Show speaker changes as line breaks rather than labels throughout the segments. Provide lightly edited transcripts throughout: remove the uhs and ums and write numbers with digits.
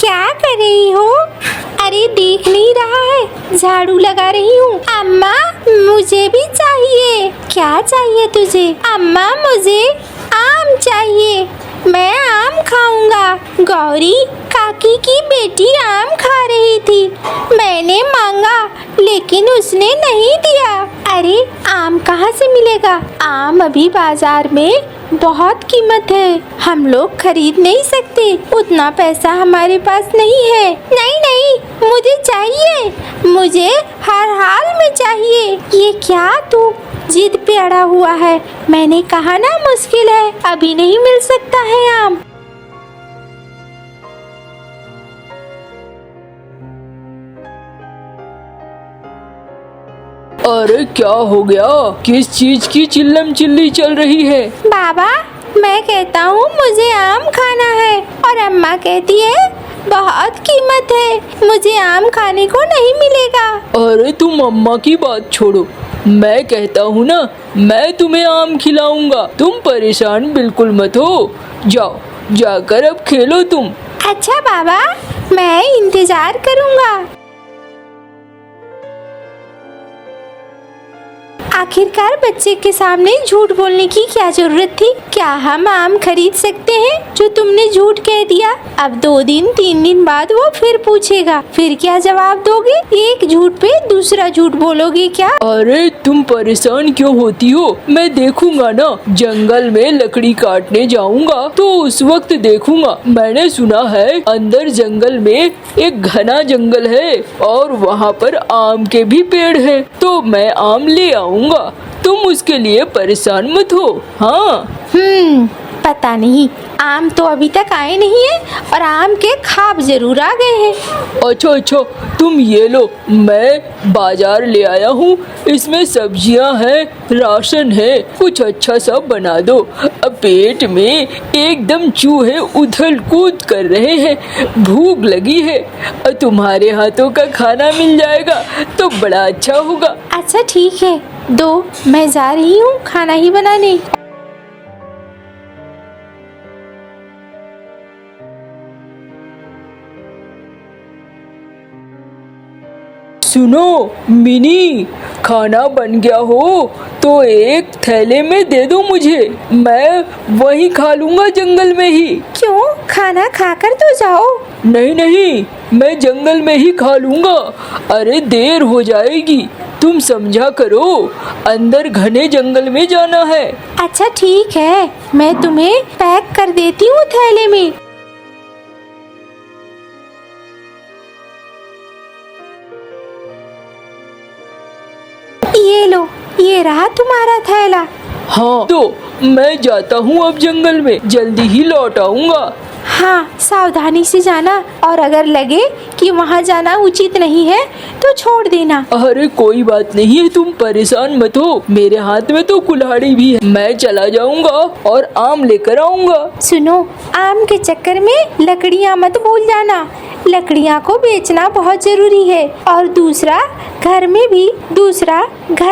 क्या कर रही हो? अरे देख नहीं रहा है, झाड़ू लगा रही हूँ। अम्मा मुझे भी चाहिए। क्या चाहिए तुझे? अम्मा मुझे आम चाहिए, मैं आम खाऊंगा। गौरी काकी की बेटी आम खा रही थी, मैंने मांगा लेकिन उसने नहीं दिया। अरे आम कहाँ से मिलेगा? आम अभी बाजार में बहुत कीमत है, हम लोग खरीद नहीं सकते, उतना पैसा हमारे पास नहीं है। नहीं नहीं मुझे चाहिए, मुझे हर हाल में चाहिए। ये क्या तू जिद पे अड़ा हुआ है? मैंने कहा ना मुश्किल है, अभी नहीं मिल सकता है आम।
अरे क्या हो गया? किस चीज की चिल्लम चिल्ली चल रही है?
बाबा मैं कहता हूँ मुझे आम खाना है और अम्मा कहती है बहुत कीमत है, मुझे आम खाने को नहीं मिलेगा।
अरे तुम अम्मा की बात छोड़ो, मैं कहता हूँ ना, मैं तुम्हें आम खिलाऊंगा, तुम परेशान बिल्कुल मत हो। जाओ जाकर अब खेलो तुम।
अच्छा बाबा मैं इंतजार करूँगा। आखिरकार बच्चे के सामने झूठ बोलने की क्या जरूरत थी? क्या हम आम खरीद सकते हैं जो तुमने झूठ कह दिया? अब 2 दिन 3 दिन बाद वो फिर पूछेगा, फिर क्या जवाब दोगे? एक झूठ पे दूसरा झूठ बोलोगे क्या?
अरे तुम परेशान क्यों होती हो? मैं देखूंगा ना, जंगल में लकड़ी काटने जाऊंगा तो उस वक्त देखूंगा। मैंने सुना है अंदर जंगल में एक घना जंगल है और वहाँ पर आम के भी पेड़ है, तो मैं आम ले आऊंगा, तुम उसके लिए परेशान मत हो। हाँ
पता नहीं, आम तो अभी तक आए नहीं है और आम के खाब जरूर आ गए हैं।
अच्छा तुम ये लो, मैं बाजार ले आया हूँ, इसमें सब्जियाँ हैं, राशन है, कुछ अच्छा सा बना दो। अब पेट में एकदम चूहे उथल कूद कर रहे हैं, भूख लगी है, और तुम्हारे हाथों का खाना मिल जाएगा तो बड़ा अच्छा होगा।
अच्छा ठीक है, दो, मैं जा रही हूँ खाना ही बनाने।
सुनो मिनी, खाना बन गया हो तो एक थैले में दे दो मुझे, मैं वहीं खा लूंगा जंगल में ही।
क्यों? खाना खाकर तो जाओ।
नहीं मैं जंगल में ही खा लूंगा। अरे देर हो जाएगी, तुम समझा करो, अंदर घने जंगल में जाना है।
अच्छा ठीक है, मैं तुम्हें पैक कर देती हूँ थैले में। ये लो, ये रहा तुम्हारा थैला।
हाँ तो मैं जाता हूँ अब जंगल में, जल्दी ही लौट आऊंगा।
हाँ सावधानी से जाना, और अगर लगे कि वहाँ जाना उचित नहीं है तो छोड़ देना।
अरे कोई बात नहीं है, तुम परेशान मत हो, मेरे हाथ में तो कुल्हाड़ी भी है, मैं चला जाऊंगा और आम लेकर आऊंगा।
सुनो, आम के चक्कर में लकड़ियाँ मत भूल जाना, लकड़ियाँ को बेचना बहुत जरूरी है। और दूसरा घर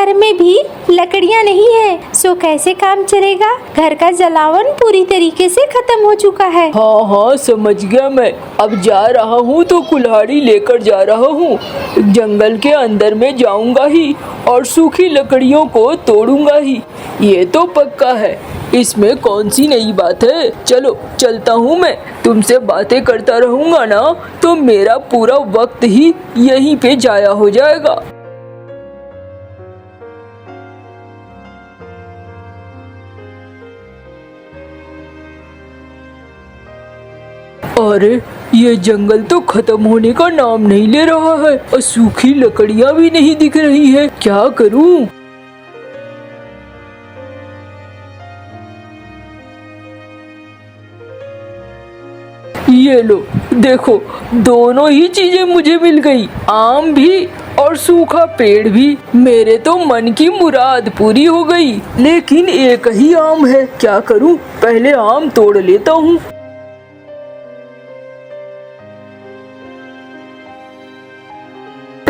में भी लकड़ियाँ नहीं है, सो कैसे काम चलेगा? घर का जलावन पूरी तरीके से खत्म हो चुका है।
हाँ समझ गया मैं, अब जा रहा हूँ तो कुल्हाड़ी लेकर जा रहा हूँ, जंगल के अंदर में जाऊंगा ही और सूखी लकड़ियों को तोड़ूंगा ही, ये तो पक्का है, इसमें कौन सी नई बात है। चलो चलता हूँ मैं, तुमसे बातें करता रहूंगा ना तो मेरा पूरा वक्त ही यहीं पे जाया हो जाएगा। अरे ये जंगल तो खत्म होने का नाम नहीं ले रहा है और सूखी लकड़ियाँ भी नहीं दिख रही है, क्या करूँ? ये लो देखो, दोनों ही चीजें मुझे मिल गई, आम भी और सूखा पेड़ भी। मेरे तो मन की मुराद पूरी हो गई, लेकिन एक ही आम है, क्या करूं? पहले आम तोड़ लेता हूँ।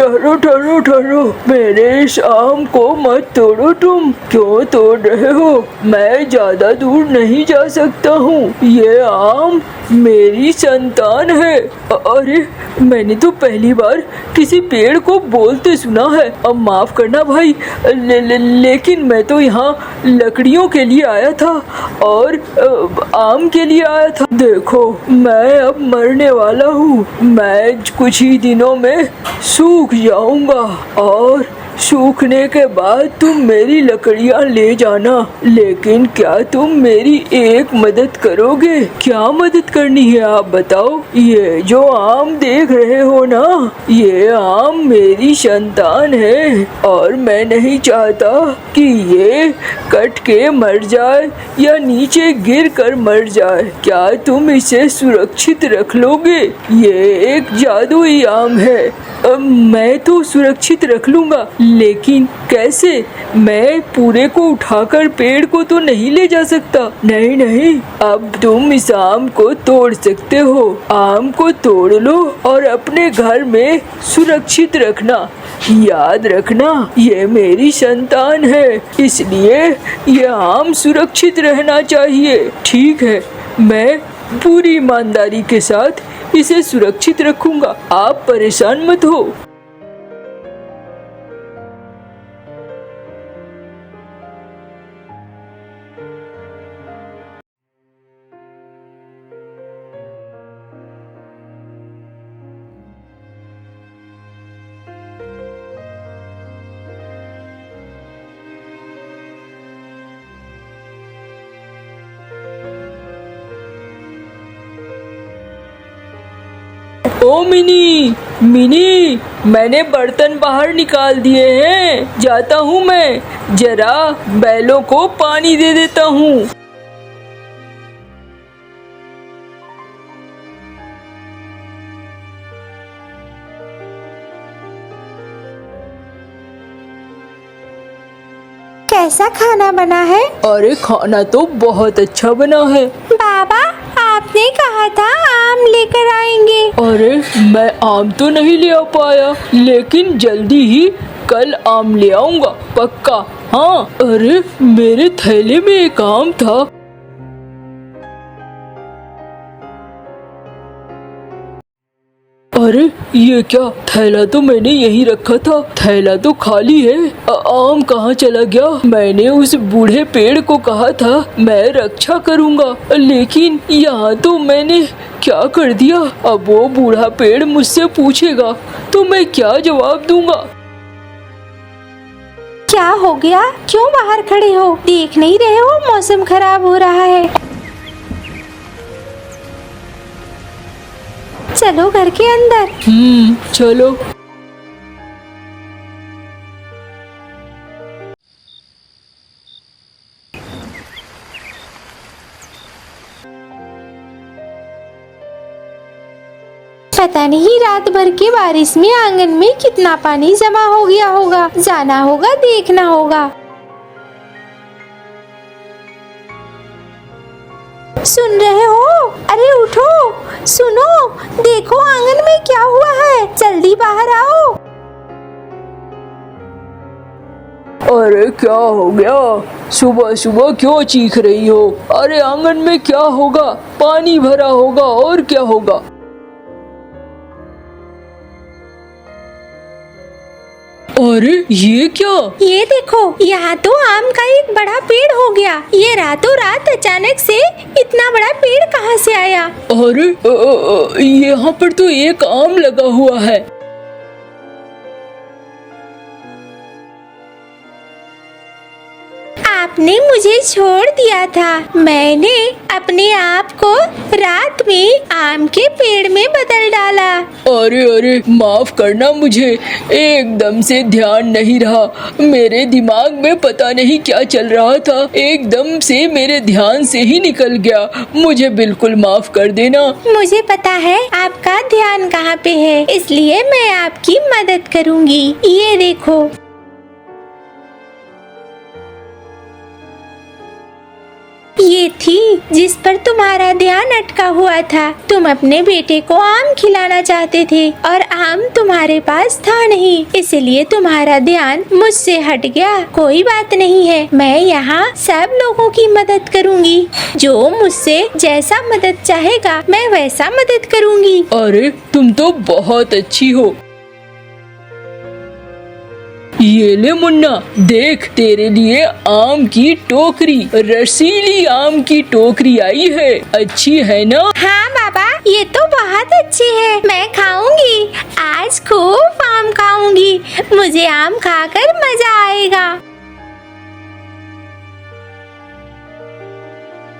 ठहरो ठहरो ठहरो, मेरे इस आम को मत तोड़ो। तुम क्यों तोड़ रहे हो? मैं ज्यादा दूर नहीं जा सकता हूँ। ये आम मेरी संतान है। अरे मैंने तो पहली बार किसी पेड़ को बोलते सुना है। अब माफ करना भाई, लेकिन मैं तो यहाँ लकड़ियों के लिए आया था और आम के लिए आया था। देखो मैं अब मरने वाला हूँ। मैं कुछ ही दिनों में सूख जाऊंगा और सूखने के बाद तुम मेरी लकड़ियाँ ले जाना। लेकिन क्या तुम मेरी एक मदद करोगे? क्या मदद करनी है आप बताओ? ये जो आम देख रहे हो ना, ये आम मेरी संतान है और मैं नहीं चाहता कि ये कट के मर जाए या नीचे गिर कर मर जाए। क्या तुम इसे सुरक्षित रख लोगे? ये एक जादुई आम है। मैं तो सुरक्षित रख लूंगा, लेकिन कैसे? मैं पूरे को उठाकर पेड़ को तो नहीं ले जा सकता। नहीं नहीं, अब तुम इस आम को तोड़ सकते हो। आम को तोड़ लो और अपने घर में सुरक्षित रखना। याद रखना ये मेरी संतान है, इसलिए ये आम सुरक्षित रहना चाहिए। ठीक है, मैं पूरी ईमानदारी के साथ इसे सुरक्षित रखूंगा। आप परेशान मत हो। ओ मिनी, मिनी, मैंने बर्तन बाहर निकाल दिए हैं। जाता हूँ मैं, जरा बैलों को पानी दे देता हूँ।
कैसा खाना बना है?
अरे खाना तो बहुत अच्छा बना है।
बाबा, आपने कहा था आम लेकर आएंगे।
अरे मैं आम तो नहीं ले आ पाया, लेकिन जल्दी ही कल आम ले आऊंगा, पक्का। हाँ, अरे मेरे थैले में एक आम था। अरे ये क्या? थैला तो मैंने यहीं रखा था। थैला तो खाली है। आम कहाँ चला गया? मैंने उस बूढ़े पेड़ को कहा था मैं रक्षा करूँगा, लेकिन यहाँ तो मैंने क्या कर दिया? अब वो बूढ़ा पेड़ मुझसे पूछेगा तो मैं क्या जवाब दूंगा?
क्या हो गया? क्यों बाहर खड़े हो? देख नहीं रहे हो मौसम खराब हो रहा है? चलो घर के अंदर।
चलो।
पता नहीं रात भर की बारिश में आंगन में कितना पानी जमा हो गया होगा। जाना होगा, देखना होगा। सुन रहे हो? अरे उठो, सुनो, देखो आंगन में क्या हुआ है। जल्दी बाहर आओ।
अरे क्या हो गया? सुबह सुबह क्यों चीख रही हो? अरे आंगन में क्या होगा? पानी भरा होगा, और क्या होगा? अरे ये क्या?
ये देखो, यहाँ तो आम का एक बड़ा पेड़ हो गया। ये रातों रात अचानक से इतना बड़ा पेड़ कहाँ से आया?
अरे यहाँ पर तो एक आम लगा हुआ है।
आपने मुझे छोड़ दिया था। मैंने अपने आप को रात में आम के पेड़ में बदल डाला।
अरे अरे माफ करना, मुझे एकदम से ध्यान नहीं रहा। मेरे दिमाग में पता नहीं क्या चल रहा था, एकदम से मेरे ध्यान से ही निकल गया। मुझे बिल्कुल माफ कर देना।
मुझे पता है आपका ध्यान कहाँ पे है, इसलिए मैं आपकी मदद करूँगी। ये देखो। ये थी जिस पर तुम्हारा ध्यान अटका हुआ था। तुम अपने बेटे को आम खिलाना चाहते थे और आम तुम्हारे पास था नहीं, इसलिए तुम्हारा ध्यान मुझसे हट गया। कोई बात नहीं है, मैं यहाँ सब लोगों की मदद करूँगी। जो मुझसे जैसा मदद चाहेगा मैं वैसा मदद करूँगी।
अरे तुम तो बहुत अच्छी हो। ये ले मुन्ना, देख तेरे लिए आम की टोकरी, रसीली आम की टोकरी आई है। अच्छी है ना?
हाँ बाबा, ये तो बहुत अच्छी है, मैं खाऊंगी। आज खूब आम खाऊंगी, मुझे आम खाकर मजा आएगा।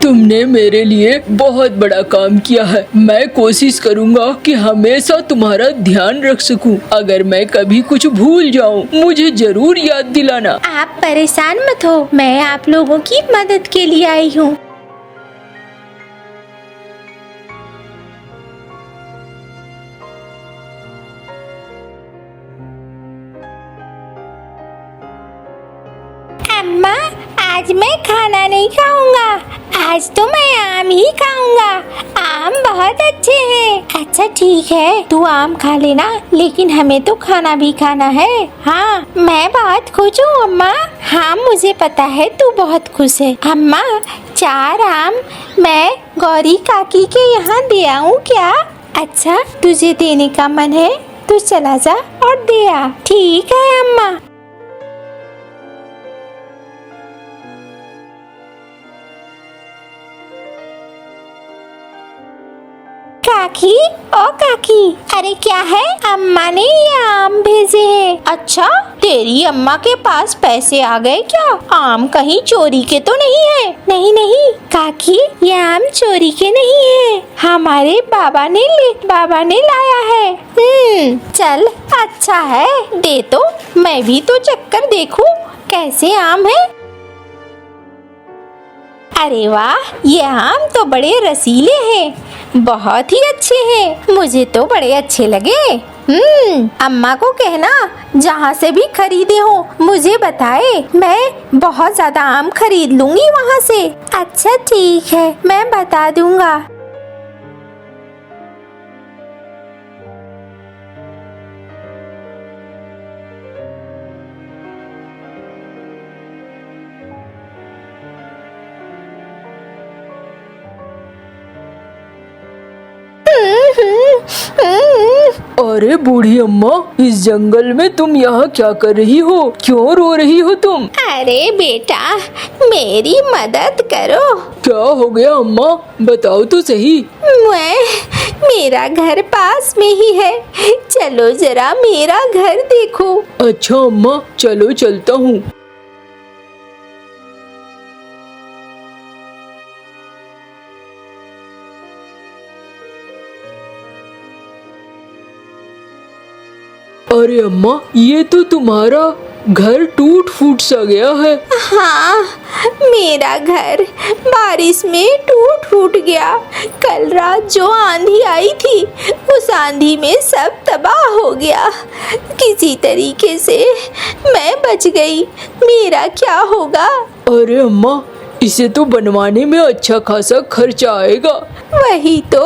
तुमने मेरे लिए बहुत बड़ा काम किया है। मैं कोशिश करूँगा कि हमेशा तुम्हारा ध्यान रख सकूं। अगर मैं कभी कुछ भूल जाऊं, मुझे जरूर याद दिलाना।
आप परेशान मत हो, मैं आप लोगों की मदद के लिए आई हूँ। अम्मा, आज मैं खाना नहीं खाऊंगा, आज तो मैं आम ही खाऊंगा। आम बहुत अच्छे हैं। अच्छा ठीक है, तू आम खा लेना, लेकिन हमें तो खाना भी खाना है। हाँ, मैं बहुत खुश हूँ अम्मा। हाँ मुझे पता है तू बहुत खुश है। अम्मा, 4 आम मैं गौरी काकी के यहाँ दे आऊँ क्या? अच्छा, तुझे देने का मन है तो चला जा और दे आ। ठीक है अम्मा। काकी, ओ काकी, अरे क्या है? अम्मा ने ये आम भेजे हैं। अच्छा, तेरी अम्मा के पास पैसे आ गए क्या? आम कहीं चोरी के तो नहीं है? नहीं नहीं काकी, ये आम चोरी के नहीं है, हमारे बाबा ने लाया है। चल अच्छा है, दे तो, मैं भी तो चक्कर देखूं कैसे आम है। अरे वाह, ये आम तो बड़े रसीले हैं, बहुत ही अच्छे हैं, मुझे तो बड़े अच्छे लगे। अम्मा को कहना जहाँ से भी खरीदे हो मुझे बताए, मैं बहुत ज्यादा आम खरीद लूंगी वहाँ से। अच्छा ठीक है, मैं बता दूंगा।
अरे बूढ़ी अम्मा, इस जंगल में तुम यहाँ क्या कर रही हो? क्यों रो रही हो तुम?
अरे बेटा, मेरी मदद करो।
क्या हो गया अम्मा, बताओ तो सही।
मेरा घर पास में ही है, चलो जरा मेरा घर देखो।
अच्छा अम्मा, चलो चलता हूँ। अरे अम्मा, ये तो तुम्हारा घर टूट फूट सा गया है।
हाँ, मेरा घर बारिश में टूट फूट गया। कल रात जो आंधी आई थी, उस आंधी में सब तबाह हो गया। किसी तरीके से मैं बच गई, मेरा क्या होगा?
अरे अम्मा, इसे तो बनवाने में अच्छा खासा खर्चा आएगा।
वही तो,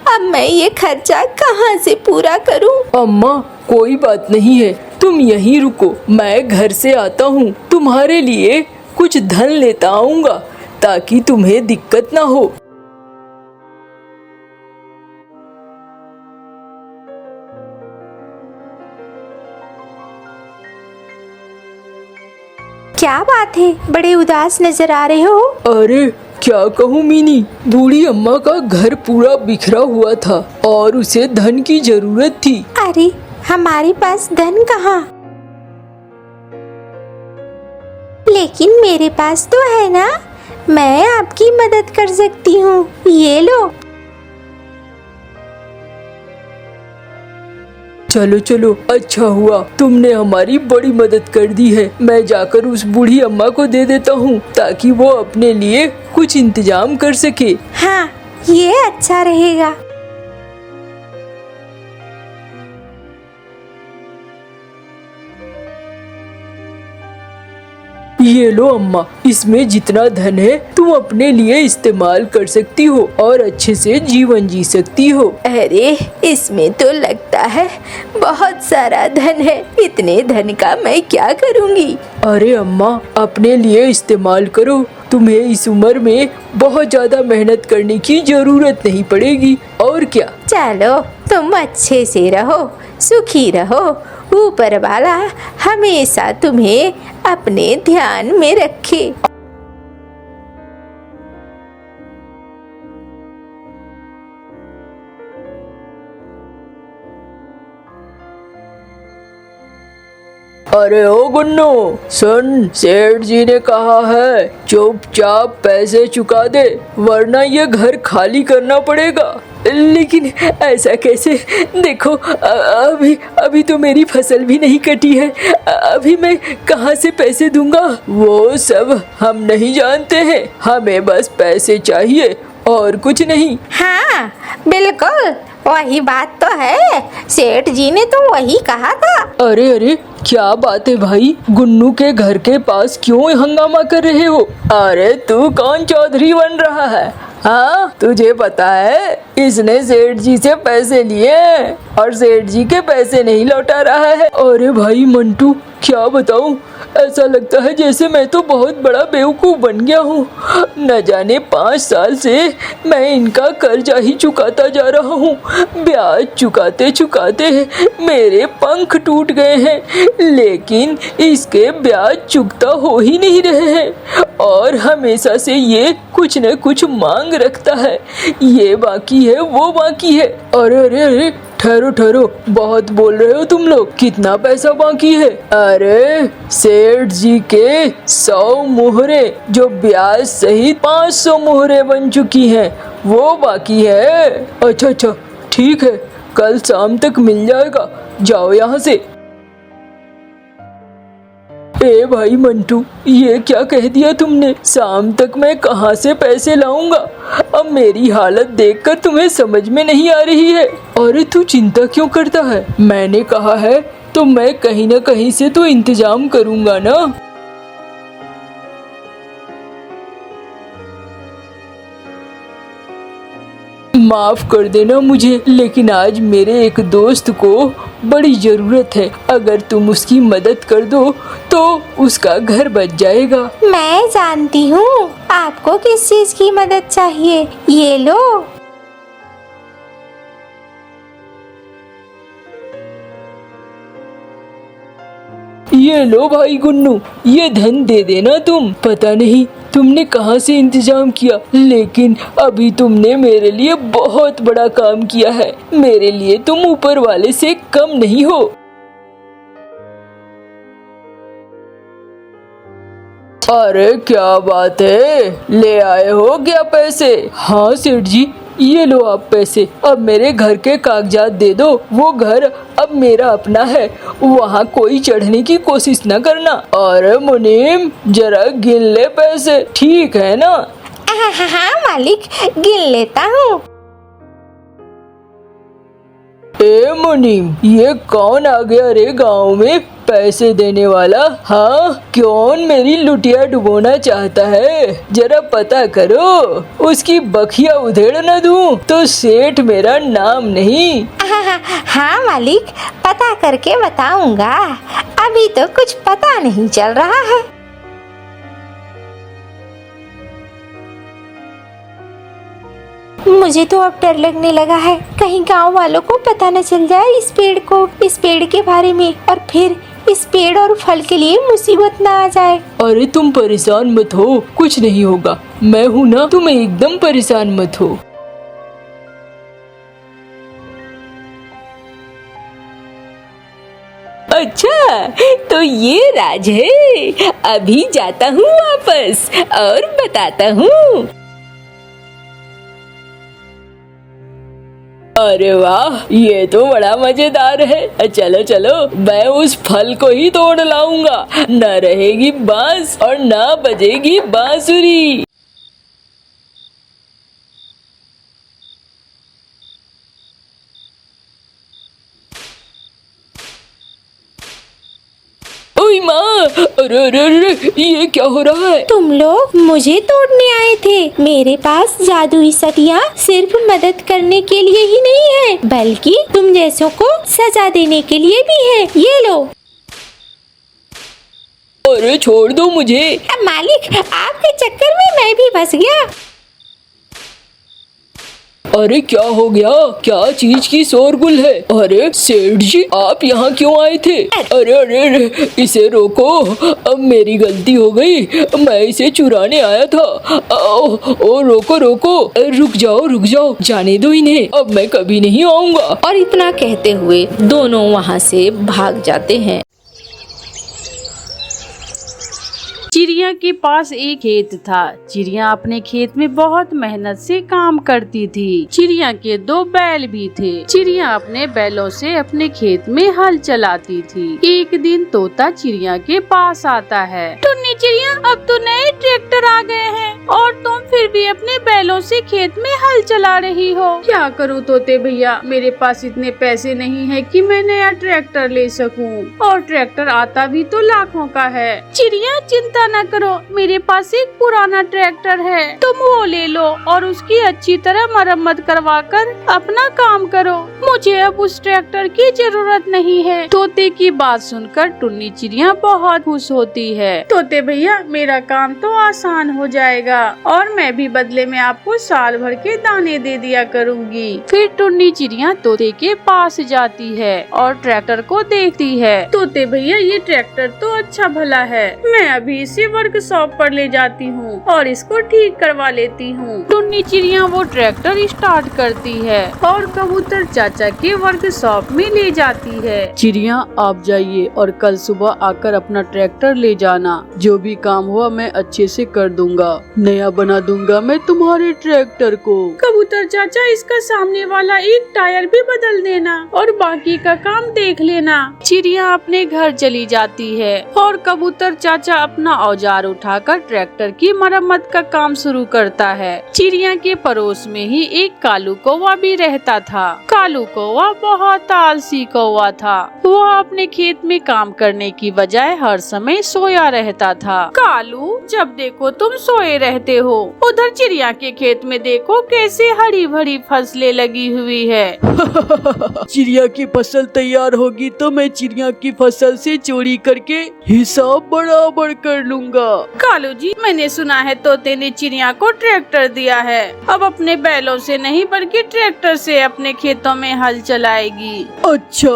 अब मैं ये खर्चा कहाँ से पूरा करूँ?
अम्मा कोई बात नहीं है, तुम यहीं रुको, मैं घर से आता हूँ, तुम्हारे लिए कुछ धन लेता आऊँगा ताकि तुम्हें दिक्कत ना हो।
क्या बात है, बड़े उदास नजर आ रहे हो?
अरे क्या कहूँ मीनी, बूढ़ी अम्मा का घर पूरा बिखरा हुआ था और उसे धन की जरूरत थी।
अरे हमारे पास धन कहाँ? लेकिन मेरे पास तो है ना, मैं आपकी मदद कर सकती हूँ, ये लो।
चलो चलो, अच्छा हुआ तुमने हमारी बड़ी मदद कर दी है। मैं जाकर उस बूढ़ी अम्मा को दे देता हूँ ताकि वो अपने लिए कुछ इंतजाम कर सके।
हाँ, ये अच्छा रहेगा।
ये लो अम्मा, इसमें जितना धन है तुम अपने लिए इस्तेमाल कर सकती हो और अच्छे से जीवन जी सकती हो।
अरे इसमें तो लगता है बहुत सारा धन है, इतने धन का मैं क्या करूँगी?
अरे अम्मा, अपने लिए इस्तेमाल करो, तुम्हें इस उम्र में बहुत ज्यादा मेहनत करने की जरूरत नहीं पड़ेगी। और क्या।
चलो तुम अच्छे से रहो, सुखी रहो, ऊपर वाला हमेशा तुम्हें अपने ध्यान में रखे।
अरे ओ गुन्नू सुन, सेठ जी ने कहा है चुपचाप पैसे चुका दे, वरना ये घर खाली करना पड़ेगा। लेकिन ऐसा कैसे? देखो अभी अभी तो मेरी फसल भी नहीं कटी है, अभी मैं कहाँ से पैसे दूंगा? वो सब हम नहीं जानते हैं, हमें बस पैसे चाहिए और कुछ नहीं।
हाँ बिल्कुल वही बात तो है, सेठ जी ने तो वही कहा था।
अरे अरे क्या बात है भाई, गुन्नू के घर के पास क्यों हंगामा कर रहे हो? अरे तू कौन चौधरी बन रहा है? हाँ तुझे पता है इसने सेठ जी से पैसे लिए और सेठ जी के पैसे नहीं लौटा रहा है। अरे भाई मंटू, क्या बताऊं, ऐसा लगता है जैसे मैं तो बहुत बड़ा बेवकूफ बन गया हूँ। न जाने 5 साल से मैं इनका कर्जा ही चुकाता जा रहा हूँ, ब्याज चुकाते चुकाते मेरे पंख टूट गए हैं, लेकिन इसके ब्याज चुकता हो ही नहीं रहे हैं और हमेशा से ये कुछ न कुछ मांग रखता है, ये बाकी है वो बाकी है। अरे अरे अरे ठहरो ठहरो, बहुत बोल रहे हो तुम लोग, कितना पैसा बाकी है? अरे सेठ जी के 100 मुहरे जो ब्याज सहित 500 मुहरे बन चुकी हैं, वो बाकी है। अच्छा अच्छा ठीक है, कल शाम तक मिल जाएगा, जाओ यहाँ से। ए भाई मंटू, ये क्या कह दिया तुमने? शाम तक मैं कहाँ से पैसे लाऊंगा? अब मेरी हालत देखकर तुम्हें समझ में नहीं आ रही है। अरे तू चिंता क्यों करता है, मैंने कहा है तो मैं कहीं न कहीं से तो इंतजाम करूंगा ना। माफ कर देना मुझे, लेकिन आज मेरे एक दोस्त को बड़ी जरूरत है, अगर तुम उसकी मदद कर दो तो उसका घर बच जाएगा।
मैं जानती हूँ आपको किस चीज की मदद चाहिए, ये लो।
ये लो भाई गुन्नू, ये धन दे देना तुम। पता नहीं तुमने कहाँ से इंतजाम किया, लेकिन अभी तुमने मेरे लिए बहुत बड़ा काम किया है, मेरे लिए तुम ऊपर वाले से कम नहीं हो। अरे क्या बात है, ले आए हो क्या पैसे? हाँ सेठ जी, ये लो आप पैसे, अब मेरे घर के कागजात दे दो, वो घर अब मेरा अपना है, वहाँ कोई चढ़ने की कोशिश न करना। अरे मुनीम जरा गिन ले पैसे, ठीक है ना?
हाँ मालिक, गिन लेता हूँ।
ए मुनीम, ये कौन आ गया रे गांव में पैसे देने वाला? हाँ कौन मेरी लुटिया डुबोना चाहता है, जरा पता करो, उसकी बखिया उधेड़ न दूं तो सेठ मेरा नाम नहीं।
हाँ मालिक, पता करके बताऊंगा, अभी तो कुछ पता नहीं चल रहा है। मुझे तो अब डर लगने लगा है, कहीं गांव वालों को पता न चल जाए इस पेड़ के बारे में, और फिर इस पेड़ और फल के लिए मुसीबत ना आ जाए।
अरे तुम परेशान मत हो, कुछ नहीं होगा, मैं हूँ ना, तुम एकदम परेशान मत हो।
अच्छा तो ये राज है, अभी जाता हूँ वापस और बताता हूँ। अरे वाह, ये तो बड़ा मजेदार है, चलो चलो मैं उस फल को ही तोड़ लाऊंगा, न रहेगी बांस और न बजेगी बांसुरी। ओई माँ, अरे अरे अरे, ये क्या हो रहा है?
तुम लोग मुझे तोड़ने आए थे। मेरे पास जादुई सतियाँ सिर्फ मदद करने के लिए ही नहीं है, बल्कि तुम जैसों को सजा देने के लिए भी है। ये लो।
अरे छोड़ दो मुझे।
मालिक, आपके चक्कर में मैं भी फंस गया।
अरे क्या हो गया? क्या चीज की शोरगुल है? अरे सेठ जी, आप यहाँ क्यों आए थे? अरे अरे अरे, इसे रोको, अब मेरी गलती हो गई, मैं इसे चुराने आया था। ओ रोको रोको, रुक जाओ, जाने दो इन्हें, अब मैं कभी नहीं आऊंगा।
और इतना कहते हुए दोनों वहाँ से भाग जाते हैं। चिड़िया के पास एक खेत था। चिड़िया अपने खेत में बहुत मेहनत से काम करती थी। चिड़िया के 2 बैल भी थे। चिड़िया अपने बैलों से अपने खेत में हल चलाती थी। एक दिन तोता चिड़िया के पास आता है। टुन्नी चिड़िया, अब तो नए ट्रैक्टर आ गए हैं और तुम फिर भी अपने बैलों से खेत में हल चला रही हो। क्या करूँ तोते भैया, मेरे पास इतने पैसे नहीं है कि मैं नया ट्रैक्टर ले सकूं, और ट्रैक्टर आता भी तो लाखों का है। चिड़िया चिंता न करो, मेरे पास एक पुराना ट्रैक्टर है, तुम वो ले लो और उसकी अच्छी तरह मरम्मत करवा कर अपना काम करो। मुझे अब उस ट्रैक्टर की जरूरत नहीं है। तोते की बात सुनकर टुन्नी चिड़िया बहुत खुश होती है। तोते भैया, मेरा काम तो आसान हो जाएगा और मैं भी बदले में आपको साल भर के दाने दे दिया करूँगी। फिर टुन्नी चिड़िया तोते के पास जाती है और ट्रैक्टर को देखती है। तोते भैया, ये ट्रैक्टर तो अच्छा भला है, मैं अभी इसे वर्कशॉप पर ले जाती हूँ और इसको ठीक करवा लेती हूँ। टुन्नी चिड़िया वो ट्रैक्टर स्टार्ट करती है और कबूतर चाचा के वर्कशॉप में ले जाती है।
चिड़िया, आप जाइए और कल सुबह आकर अपना ट्रैक्टर ले जाना। जो भी काम हुआ मैं अच्छे से कर दूंगा, नया बना दूंगा मैं तुम्हारे ट्रैक्टर को।
कबूतर चाचा, इसका सामने वाला एक टायर भी बदल देना और बाकी का काम देख लेना। चिड़िया अपने घर चली जाती है और कबूतर चाचा अपना औजार उठाकर ट्रैक्टर की मरम्मत का काम शुरू करता है। चिड़िया के पड़ोस में ही एक कालू कौवा भी रहता था। कालू कौवा बहुत आलसी कौवा था। वह अपने खेत में काम करने की बजाय हर समय सोया रहता था। कालू, जब देखो तुम सोए रहते हो। उधर चिड़िया के खेत में देखो कैसे हरी भरी फसलें लगी हुई है।
चिड़िया की फसल तैयार होगी तो मैं चिड़िया की फसल से चोरी करके हिसाब बराबर कर लूंगा।
कालू जी, मैंने सुना है तोते ने चिड़िया को ट्रैक्टर दिया है। अब अपने बैलों से नहीं बल्कि ट्रैक्टर से अपने खेतों में हल चलाएगी।
अच्छा,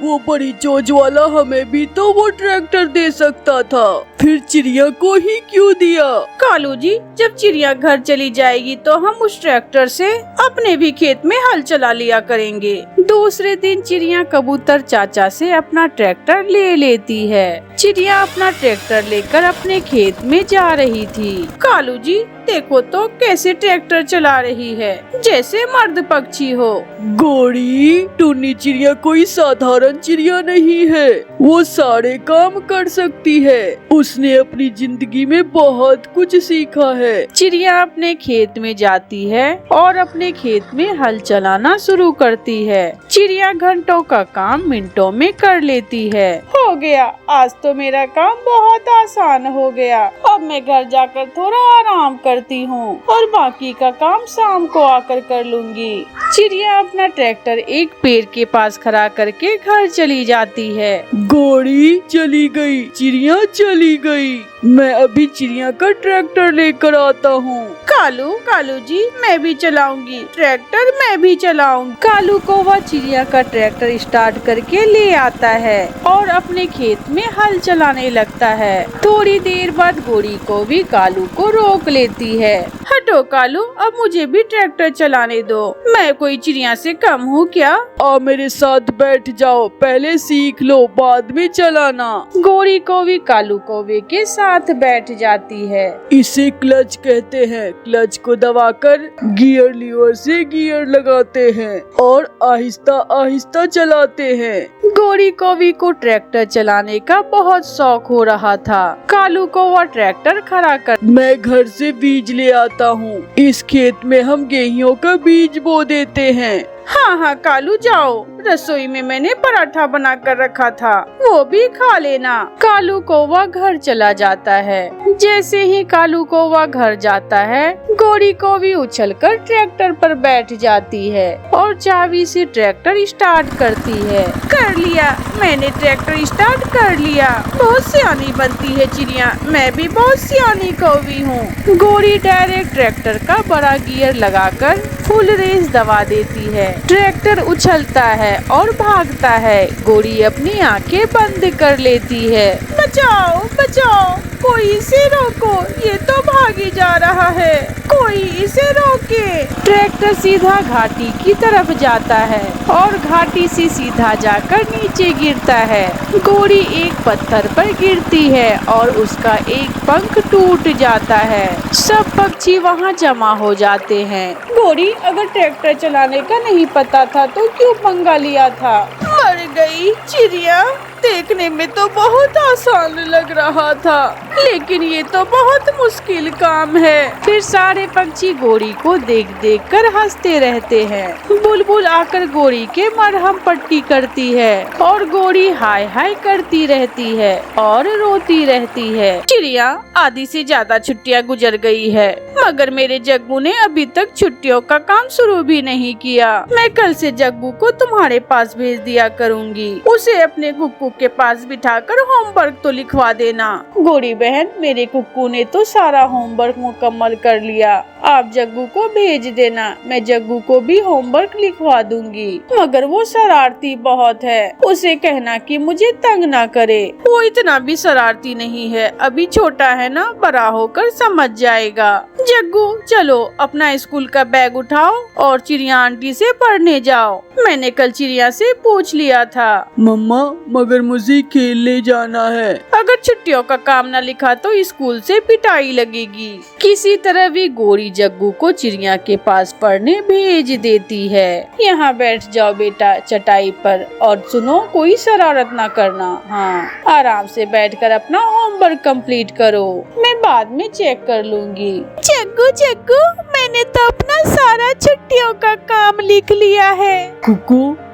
वो बड़ी चोंच वाला हमें भी तो वो ट्रैक्टर दे सकता था, फिर चिड़िया को ही क्यों दिया?
कालू जी, जब चिड़िया घर चली जाएगी तो हम उस ट्रैक्टर से अपने भी खेत में हल चला लिया करेंगे। दूसरे दिन चिड़िया कबूतर चाचा से अपना ट्रैक्टर ले लेती है। चिड़िया अपना ट्रैक्टर लेकर अपने खेत में जा रही थी। कालू जी, देखो तो कैसे ट्रैक्टर चला रही है, जैसे मर्द पक्षी हो।
गोरी, टुन्नी चिड़िया कोई साधारण चिड़िया नहीं है, वो सारे काम कर सकती है। उसने अपनी जिंदगी में बहुत कुछ सीखा है।
चिड़िया अपने खेत में जाती है और अपने खेत में हल चलाना शुरू करती है। चिड़िया घंटों का काम मिनटों में कर लेती है। हो गया, आज तो मेरा काम बहुत आसान हो गया। अब मैं घर जाकर थोड़ा आराम करती हूँ और बाकी का काम शाम को आकर कर लूंगी। चिड़िया अपना ट्रैक्टर एक पेड़ के पास खड़ा करके घर चली जाती है।
गोरी चली गई, चिड़िया चली गई। मैं अभी चिड़िया का ट्रैक्टर लेकर आता हूँ।
कालू जी, मैं भी चलाऊंगी ट्रैक्टर, मैं भी चलाऊंगी। कालू कौवा चिड़िया का ट्रैक्टर स्टार्ट करके ले आता है और अपने खेत में हल चलाने लगता है। थोड़ी देर बाद गोरी को भी कालू को रोक लेती है। हटो कालू, अब मुझे भी ट्रैक्टर चलाने दो, मैं कोई चिड़िया से कम हूँ क्या?
और मेरे साथ बैठ जाओ, पहले सीख लो बाद में चलाना।
गोरी को भी कालू कौवे के साथ बैठ जाती है।
इसे क्लच कहते हैं। क्लच को दबाकर गियर लीवर से गियर लगाते हैं और आहिस्ता आहिस्ता चलाते हैं।
गोरी कौवी को ट्रैक्टर चलाने का बहुत शौक हो रहा था। कालू कौवा ट्रैक्टर खड़ा कर,
मैं घर से बीज ले आता हूँ, इस खेत में हम गेहूं का बीज बो देते हैं।
हाँ कालू, जाओ, रसोई में मैंने पराठा बना कर रखा था, वो भी खा लेना। कालू कौवा घर चला जाता है। जैसे ही कालू कौवा घर जाता है, गोरी कौवी उछलकर ट्रैक्टर पर बैठ जाती है और चाबी से ट्रैक्टर स्टार्ट करती है। कर लिया, मैंने ट्रैक्टर स्टार्ट कर लिया। बहुत सियानी बनती है चिड़िया, मैं भी बहुत सियानी कौवी हूँ। गोरी डायरेक्ट ट्रैक्टर का बड़ा गियर लगाकर फुल रेस दबा देती है। ट्रैक्टर उछलता है और भागता है। गोरी अपनी आंखें बंद कर लेती है। बचाओ बचाओ, कोई इसे रोको, ये तो भागी जा रहा है, कोई इसे रोके। ट्रैक्टर सीधा घाटी की तरफ जाता है और घाटी से सीधा जाकर नीचे गिरता है। गोरी एक पत्थर पर गिरती है और उसका एक पंख टूट जाता है। सब पक्षी वहाँ जमा हो जाते हैं। गोरी, अगर ट्रैक्टर चलाने का नहीं पता था तो क्यों पंगा लिया था? मर गई चिड़िया, देखने में तो बहुत आसान लग रहा था, लेकिन ये तो बहुत मुश्किल काम है। फिर सारे पक्षी गोरी को देख देख कर हंसते रहते हैं। बुलबुल आकर गोरी के मरहम पट्टी करती है और गोरी हाय हाय करती रहती है और रोती रहती है। चिड़िया, आधी से ज्यादा छुट्टियां गुजर गई है, मगर मेरे जग्गू ने अभी तक छुट्टियों का काम शुरू भी नहीं किया। मैं कल से जग्गू को तुम्हारे पास भेज दिया करूँगी। उसे अपने कुक्कू के पास बिठाकर होमवर्क तो लिखवा देना। गोरी बहन, मेरे कुक्कू ने तो सारा होमवर्क मुकम्मल कर लिया। आप जग्गू को भेज देना, मैं जग्गू को भी होमवर्क लिखवा दूंगी। मगर वो शरारती बहुत है, उसे कहना कि मुझे तंग ना करे। वो इतना भी शरारती नहीं है, अभी छोटा है ना, बड़ा होकर समझ जाएगा। जग्गू, चलो अपना स्कूल का बैग उठाओ और चिड़िया आंटी से पढ़ने जाओ। मैंने कल चिड़िया से पूछ लिया था।
मम्मा, मगर मुझे खेलने जाना है।
अगर छुट्टियों का काम न लिखा तो स्कूल से पिटाई लगेगी। किसी तरह भी गोरी जग्गू को चिड़िया के पास पढ़ने भेज देती है। यहाँ बैठ जाओ बेटा चटाई पर और सुनो, कोई शरारत ना करना। हाँ, आराम से बैठकर अपना होमवर्क कंप्लीट करो, मैं बाद में चेक कर लूंगी। जग्गू जग्गू, मैंने तो अपना सारा छुट्टियों का काम लिख लिया है।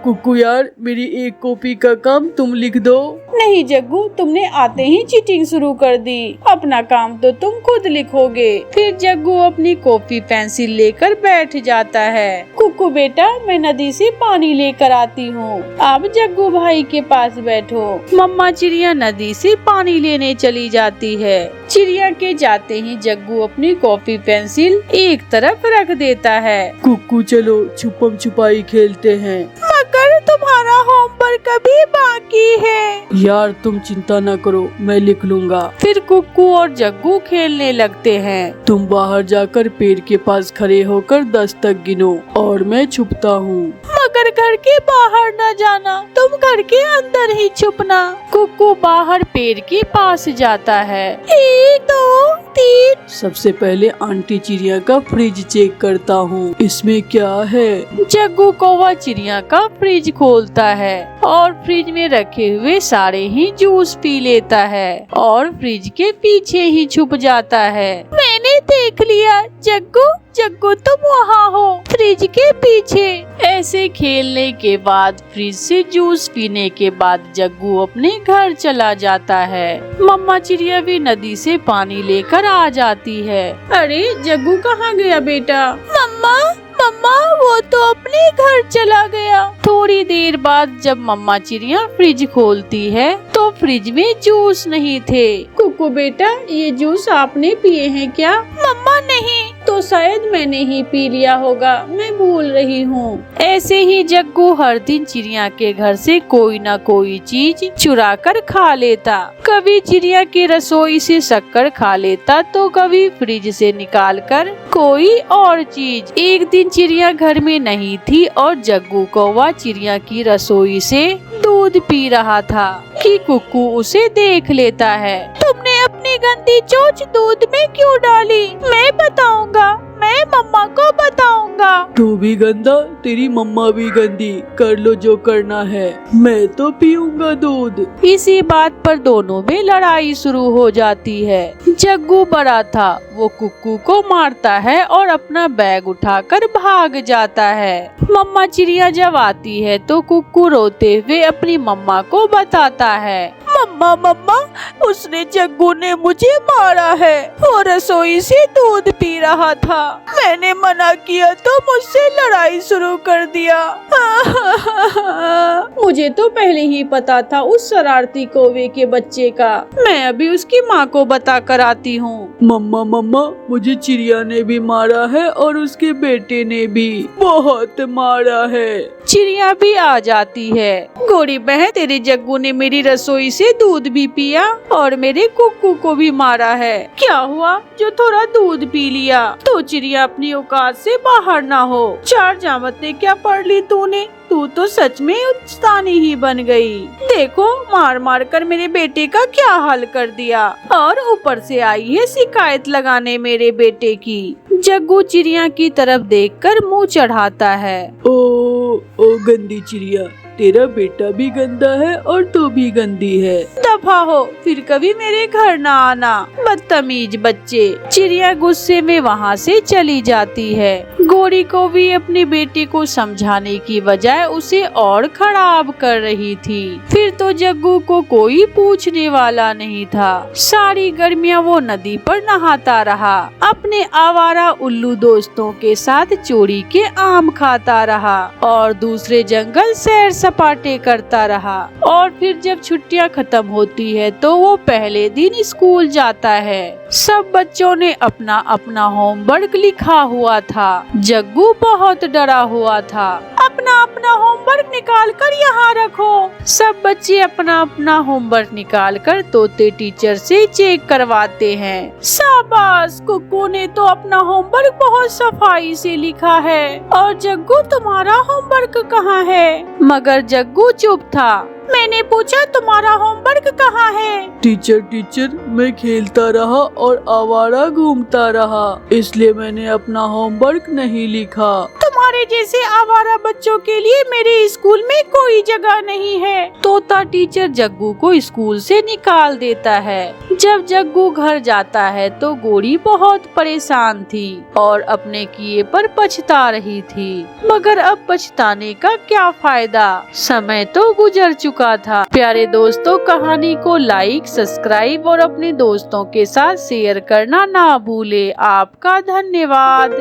कुक्कू यार, मेरी एक कॉपी का काम तुम लिख दो।
नहीं जग्गू, तुमने आते ही चीटिंग शुरू कर दी। अपना काम तो तुम खुद लिखोगे। फिर जग्गू अपनी कॉपी पेंसिल लेकर बैठ जाता है। कुक्कू बेटा, मैं नदी से पानी लेकर आती हूँ, आप जग्गू भाई के पास बैठो। मम्मा चिड़िया नदी से पानी लेने चली जाती है। चिड़िया के जाते ही जग्गू अपनी कॉपी पेंसिल एक तरफ रख देता है।
कुक्कू, चलो छुपम छुपाई खेलते हैं।
मगर तुम्हारा होमवर्क अभी बाकी है।
यार तुम चिंता न करो, मैं लिख लूंगा।
फिर कुक्कू और जग्गू खेलने लगते हैं।
तुम बाहर जाकर पेड़ के पास खड़े होकर 10 तक गिनो और मैं छुपता हूँ।
मगर घर के बाहर न जाना, तुम घर के अंदर ही छुपना। कुक्कू बाहर पेड़ के पास जाता है। 1 2 3।
सबसे पहले आंटी चिड़िया का फ्रिज चेक करता हूँ, इसमें क्या है।
जग्गू कौवा चिड़िया का फ्रिज खोलता है और फ्रिज में रखे हुए सारे ही जूस पी लेता है और फ्रिज के पीछे ही छुप जाता है। मैंने देख लिया जग्गू, जग्गू तुम वहाँ हो, फ्रिज के पीछे। ऐसे खेलने के बाद फ्रिज से जूस पीने के बाद जग्गू अपने घर चला जाता है। मम्मा चिड़िया भी नदी से पानी लेकर आ जाती है। अरे जग्गू कहाँ गया बेटा? मम्मा मम्मा, वो तो अपने घर चला गया। थोड़ी देर बाद जब मम्मा चिड़िया फ्रिज खोलती है तो फ्रिज में जूस नहीं थे। कुक्कू बेटा, ये जूस आपने पिए हैं क्या? मम्मा नहीं, तो शायद मैंने ही पी लिया होगा, मैं भूल रही हूँ। ऐसे ही जग्गू हर दिन चिड़िया के घर से कोई न कोई चीज चुरा कर खा लेता। कभी चिड़िया की रसोई से शक्कर खा लेता तो कभी फ्रिज से निकाल कर कोई और चीज। एक दिन चिड़िया घर में नहीं थी और जग्गू कौवा चिड़िया की रसोई से दूध पी रहा था कि कुक्कू उसे देख लेता है। तुमने अपनी गंदी चोंच दूध में क्यों डाली? मैं बताऊंगा, मैं मम्मा को बताऊंगा।
तू भी गंदा, तेरी मम्मा भी गंदी, कर लो जो करना है, मैं तो पीऊंगा दूध।
इसी बात पर दोनों में लड़ाई शुरू हो जाती है। जग्गू बड़ा था, वो कुक्कू को मारता है और अपना बैग उठाकर भाग जाता है। मम्मा चिड़िया जब आती है तो कुक्कू रोते हुए अपनी मम्मा को बताता है, मम्मा मम्मा, उसने जग्गू ने मुझे मारा है, वो रसोई से दूध पी रहा था, मैंने मना किया तो मुझसे लड़ाई शुरू कर दिया। मुझे तो पहले ही पता था उस शरारती कौवे के बच्चे का, मैं अभी उसकी माँ को बता कर आती हूँ।
मम्मा मम्मा, मुझे चिड़िया ने भी मारा है और उसके बेटे ने भी बहुत मारा है।
चिड़िया भी आ जाती है। गोरी बहन, तेरे जग्गू ने मेरी रसोई से दूध भी पिया और मेरे कुक्कू को भी मारा है। क्या हुआ जो थोड़ा दूध पी लिया तो चिड़िया अपनी औकात से बाहर ना हो। चार जामतें क्या पढ़ ली तूने, तू तो सच में उस्तानी ही बन गई। देखो मार मार कर मेरे बेटे का क्या हाल कर दिया, और ऊपर से आई है शिकायत लगाने मेरे बेटे की। जग्गू चिड़िया की तरफ देखकर मुंह चढ़ाता है।
ओ गंदी चिड़िया, तेरा बेटा भी गंदा है और तू भी गंदी है।
दफा हो, फिर कभी मेरे घर ना आना, बदतमीज बच्चे। चिड़िया गुस्से में वहाँ से चली जाती है। गोरी को भी अपने बेटे को समझाने की बजाय उसे और खराब कर रही थी। फिर तो जग्गू को कोई पूछने वाला नहीं था। सारी गर्मियाँ वो नदी पर नहाता रहा, अपने आवारा उल्लू दोस्तों के साथ चोरी के आम खाता रहा और दूसरे जंगल सैर सपाटे करता रहा। और फिर जब छुट्टियां खत्म होती है तो वो पहले दिन स्कूल जाता है। सब बच्चों ने अपना अपना होमवर्क लिखा हुआ था। जग्गू बहुत डरा हुआ था। अपना अपना होमवर्क निकाल कर यहाँ रखो। सब बच्चे अपना अपना होमवर्क निकाल कर तोते टीचर से चेक करवाते हैं। शाबाश, कुक्कू ने तो अपना होमवर्क बहुत सफाई से लिखा है, और जग्गू तुम्हारा होमवर्क कहाँ है? मगर जग्गू चुप था। मैंने पूछा तुम्हारा होमवर्क कहाँ है?
टीचर, मैं खेलता रहा और आवारा घूमता रहा, इसलिए मैंने अपना होमवर्क नहीं लिखा।
तुम्हारे जैसे आवारा बच्चों के लिए मेरे स्कूल में कोई जगह नहीं है। तोता टीचर जग्गू को स्कूल से निकाल देता है। जब जग्गू घर जाता है तो गोरी बहुत परेशान थी और अपने किए पर पछता रही थी। मगर अब पछताने का क्या फायदा, समय तो गुजर चुका था। प्यारे दोस्तों, कहानी को लाइक, सब्सक्राइब और अपने दोस्तों के साथ शेयर करना ना भूले। आपका धन्यवाद।